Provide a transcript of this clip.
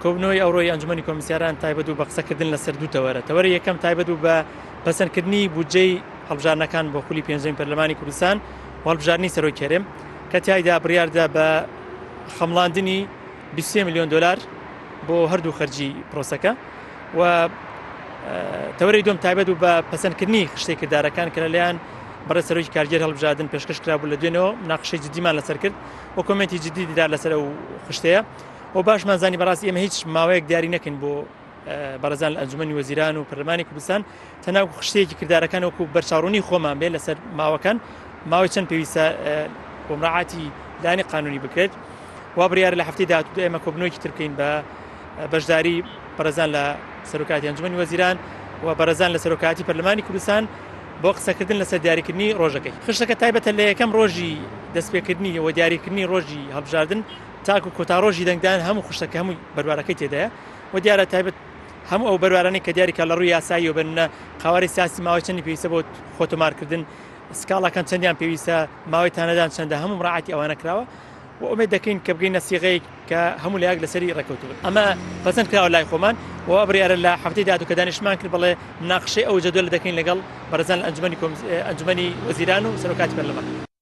کۆبنەوەی ئەوڕۆی ئەنجومەنی کۆمسیاران تایبەت و بە قسەکردن لەسەر دوو تەوەرە. تەوەرە یەکەم تایبەت و بە پەسەندکردنی بودجەی هەڵبژارنەکان بۆ خولی پێنجەمین پەرلەمانی کوردستان و هەڵبژاردننی سەرۆک کێرێم کە تایدا بڕیاردا بە خەمڵاندنی 23 میلیۆن دلار بۆ هەردوو خەرجی پرۆسەکە و تەوەرەی دوم تایبەت و بە پەسەندکردنی خشتەی کردارەکان کە لەلایەن بەڕێز سەرۆکی کارگەر هەڵبژاردن پێشکەش کرابوو لە دوێنەوە مناقشەی جدیمان لەسەر کرد و کۆمنتی جدی دیدار لەسەر ئەو خشتەیە و باشمان زانی بەڕاستی ئێمە هیچ ماوەیەک دیاری نەکەین بۆ بەڕێزان لە ئەنجومەنی وەزیران و پەرلەمانی کوردستان تەناو خشتەیەکی کردارەکان وەکو بەرچاوڕوونی خۆمان بێت لەسەر ماوەکان ماوەی چەند پێویستە بۆ مراعاتی لایەنی قانونی بکرێت وا بڕیارە لە هەفتەی داهاتوو ئێمە کۆبنەوەیەکی تر بکەین بە بەشداری بەڕێزان لە سەرۆکاتی ئەنجومەنی وەزیران و بەڕێزان لە سەرۆکاتی پەرلەمانی کوردستان بۆ قسەکردن لەسەر دیاریکردنی ڕۆژەکەی. خشتەکە تایبەتە لە یەکەم ڕۆژی دەستپێکردنی و دیاریکردنی ڕۆژی هەڵبژاردن تاکو کۆتا ڕۆژی دەنگدان هەموو خشتەکە هەمووی بەروارەکەی تێدایە و دیارە تایبەت هەموو ئەو بەروارانەی کە دیاریکە لە ڕووی یاسایی و بنە قاوەری سیاسی ماوەی چەندی پێویستە بۆ خۆتۆمارکردن سکاڵەکان چەندیان پێویستە ماوەی تانەدان چەندە هەموو مراعاتی ئەوانە کراوە و ئومێد دەکەین کە بگەینە سیغەیەک کە هەموو لایەک لەسەری ڕێکەوتوو بن. ئەمە پەسەند کراوە لای خۆمان و بڕیارە لە هەفتەی داهاتوو کە دانیشتمان کرد بڵێ مناقشەی ئەو جەدول دەکەین لەگەڵ بەڕێزان ئەنجومەنی وەزیران و سەرۆکاتی پەرلەمان.